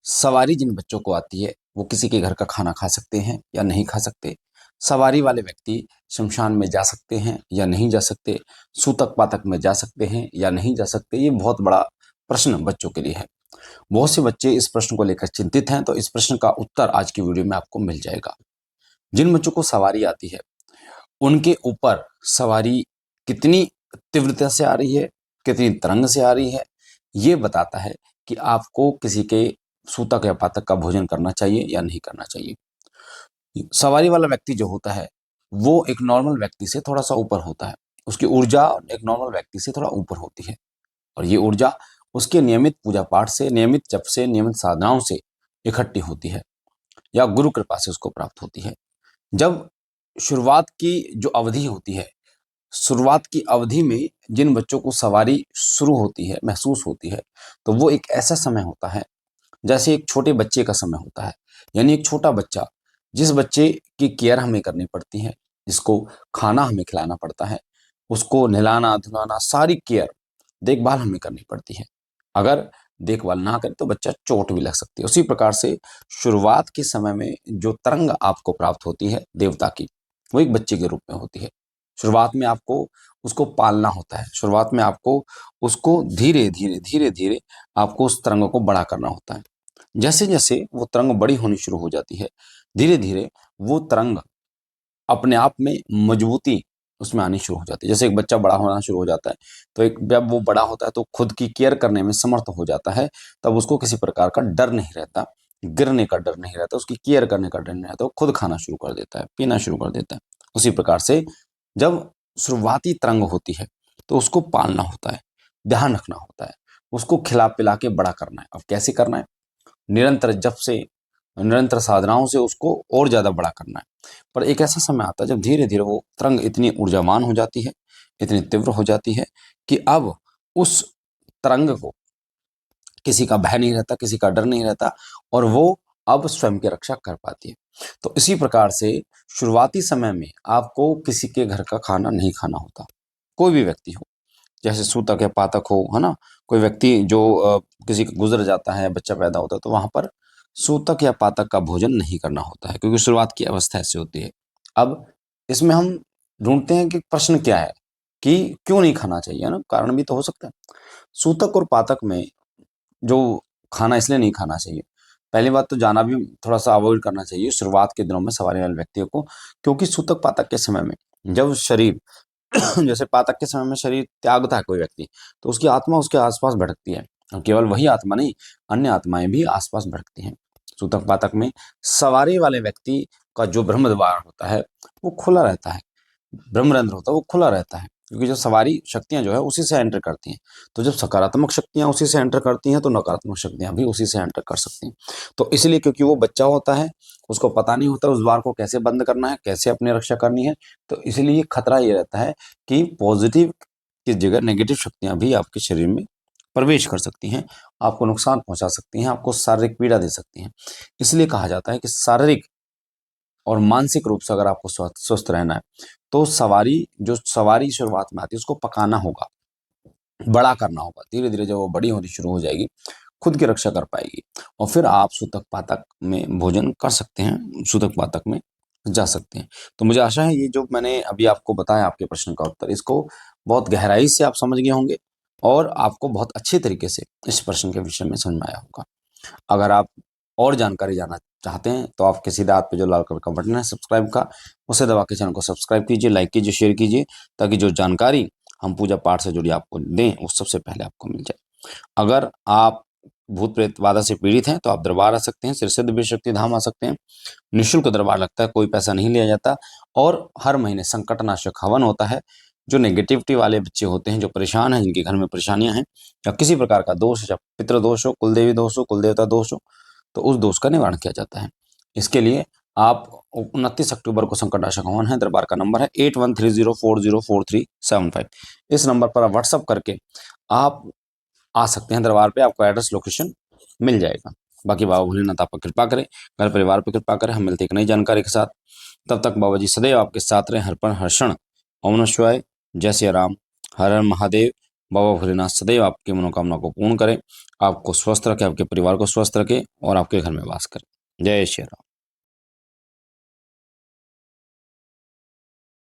सवारी जिन बच्चों को आती है वो किसी के घर का खाना खा सकते हैं या नहीं खा सकते। सवारी वाले व्यक्ति शमशान में जा सकते हैं या नहीं जा सकते। सूतक पातक में जा सकते हैं या नहीं जा सकते। ये बहुत बड़ा प्रश्न बच्चों के लिए है। बहुत से बच्चे इस प्रश्न को लेकर चिंतित हैं, तो इस प्रश्न का उत्तर आज की वीडियो में आपको मिल जाएगा। जिन बच्चों को सवारी आती है उनके ऊपर सवारी कितनी तीव्रता से आ रही है, कितनी तरंग से आ रही है, ये बताता है कि आपको किसी के सूतक या पातक का भोजन करना चाहिए या नहीं करना चाहिए। सवारी वाला व्यक्ति जो होता है वो एक नॉर्मल व्यक्ति से थोड़ा सा ऊपर होता है। उसकी ऊर्जा एक नॉर्मल व्यक्ति से थोड़ा ऊपर होती है, और ये ऊर्जा उसके नियमित पूजा पाठ से, नियमित जप से, नियमित साधनाओं से इकट्ठी होती है या गुरु कृपा से उसको प्राप्त होती है। जब शुरुआत की जो अवधि होती है, शुरुआत की अवधि में जिन बच्चों को सवारी शुरू होती है, महसूस होती है, तो वो एक ऐसा समय होता है जैसे एक छोटे बच्चे का समय होता है। यानी एक छोटा बच्चा, जिस बच्चे की केयर हमें करनी पड़ती है, जिसको खाना हमें खिलाना पड़ता है, उसको नहलाना धुलाना, सारी केयर, देखभाल हमें करनी पड़ती है। अगर देखभाल ना करें तो बच्चा चोट भी लग सकती है। उसी प्रकार से शुरुआत के समय में जो तरंग आपको प्राप्त होती है देवता की, वो एक बच्चे के रूप में होती है। शुरुआत में आपको उसको पालना होता है। शुरुआत में आपको उसको धीरे धीरे धीरे धीरे आपको उस तरंग को बड़ा करना होता है। जैसे जैसे वो तरंग बड़ी होनी शुरू हो जाती है, धीरे धीरे वो तरंग अपने आप में मजबूती उसमें आनी शुरू हो जाती है। जैसे एक बच्चा बड़ा होना शुरू हो जाता है, तो एक जब वो बड़ा होता है तो खुद की केयर करने में समर्थ हो जाता है, तब उसको किसी प्रकार का डर नहीं रहता, गिरने का डर नहीं रहता, उसकी केयर करने का डर नहीं रहता। वो खुद खाना शुरू कर देता है, पीना शुरू कर देता है। उसी प्रकार से जब शुरुआती तरंग होती है तो उसको पालना होता है, ध्यान रखना होता है, उसको खिला पिला के बड़ा करना है। अब कैसे करना है? निरंतर जप से, निरंतर साधनाओं से उसको और ज़्यादा बड़ा करना है। पर एक ऐसा समय आता है जब धीरे-धीरे वो तरंग इतनी ऊर्जावान हो जाती है, इतनी तीव्र हो जाती है कि अब उस तरंग को किसी का भय नहीं रहता, किसी का डर नहीं रहता, और वो अब स्वयं की रक्षा कर पाती है। तो इसी प्रकार से शुरुआती समय में आपको किसी के घर का खाना नहीं खाना होता। कोई भी व्यक्ति हो, जैसे सूतक या पातक हो, है ना? कोई व्यक्ति जो किसी का गुज़र जाता है, बच्चा पैदा होता है, तो वहाँ पर सूतक या पातक का भोजन नहीं करना होता है, क्योंकि शुरुआत की अवस्था ऐसी होती है। अब इसमें हम ढूँढते हैं कि प्रश्न क्या है, कि क्यों नहीं खाना चाहिए, है ना? कारण भी तो हो सकता है। सूतक और पातक में जो खाना इसलिए नहीं खाना चाहिए, पहली बात तो जाना भी थोड़ा-सा अवॉइड करना चाहिए शुरुआत के दिनों में सवारी वाले व्यक्तियों को, क्योंकि सूतक पातक के समय में जब शरीर जैसे पातक के समय में शरीर त्यागता है कोई व्यक्ति, तो उसकी आत्मा उसके आस-पास भटकती है। और केवल वही आत्मा नहीं, अन्य आत्माएँ भी आस-पास भटकती हैं। सूतक पातक में सवारी वाले व्यक्ति का जो ब्रह्म द्वार होता है, वो खुला रहता है। ब्रह्मरंध्र होता है वो खुला रहता है, क्योंकि जो सवारी शक्तियाँ जो है उसी से एंटर करती हैं। तो जब सकारात्मक शक्तियाँ उसी से एंटर करती हैं, तो नकारात्मक शक्तियाँ भी उसी से एंटर कर सकती हैं। तो इसलिए क्योंकि वो बच्चा होता है, उसको पता नहीं होता उस द्वार को कैसे बंद करना है, कैसे अपनी रक्षा करनी है, तो इसलिए खतरा ये रहता है कि पॉजिटिव की जगह नेगेटिव शक्तियाँ भी आपके शरीर में प्रवेश कर सकती हैं, आपको नुकसान पहुँचा सकती हैं, आपको शारीरिक पीड़ा दे सकती हैं। इसलिए कहा जाता है कि शारीरिक और मानसिक रूप से अगर आपको स्वस्थ रहना है, तो सवारी शुरुआत में आती है उसको पकाना होगा, बड़ा करना होगा। धीरे-धीरे जब वो बड़ी होनी शुरू हो जाएगी, खुद की रक्षा कर पाएगी, और फिर आप सूतक-पातक में भोजन कर सकते हैं, सूतक-पातक में जा सकते हैं। तो मुझे आशा है ये जो मैंने अभी आपको बताया आपके प्रश्न का उत्तर, इसको बहुत गहराई से आप समझ गए होंगे और आपको बहुत अच्छे तरीके से इस प्रश्न के विषय में समझ में आया होगा। अगर आप और जानकारी जानना चाहते हैं तो आपके सीधे हाथ पे जो लाल कलर का बटन है सब्सक्राइब का, उसे दबा के चैनल को सब्सक्राइब कीजिए, लाइक कीजिए, शेयर कीजिए, ताकि जो जानकारी हम पूजा पाठ से जुड़ी आपको दें वो सबसे पहले आपको मिल जाए। अगर आप भूत प्रेत बाधा से पीड़ित हैं तो आप दरबार आ सकते हैं, श्री सिद्ध विश्व शक्ति धाम आ सकते हैं। निःशुल्क दरबार लगता है, कोई पैसा नहीं लिया जाता, और हर महीने संकटनाशक हवन होता है। जो नेगेटिविटी वाले बच्चे होते हैं, जो परेशान हैं, जिनके घर में परेशानियां हैं, या किसी प्रकार का दोष है, चाहे पितृदोष हो, कुलदेवी दोष हो, कुलदेवता दोष हो, तो उस दोष का निवारण किया जाता है। इसके लिए आप 29 अक्टूबर को संकटनाशक हवन है, दरबार का नंबर है 8130404375। इस नंबर पर आप व्हाट्सअप करके आप आ सकते हैं दरबार पे, आपको एड्रेस लोकेशन मिल जाएगा। बाकी बाबा भोलेनाथ आप पर कृपा करें, घर परिवार पर कृपा करें। हम मिलते हैं एक नई जानकारी के साथ, तब तक बाबा जी सदैव आपके साथ रहें, हर पल हर क्षण। ओम नमः शिवाय, जय सिया राम, हर हर महादेव, बाबा भोलेनाथ सदैव आपकी मनोकामना को पूर्ण करें, आपको स्वस्थ रखे, आपके परिवार को स्वस्थ रखे और आपके घर में वास करें। जय श्री राम।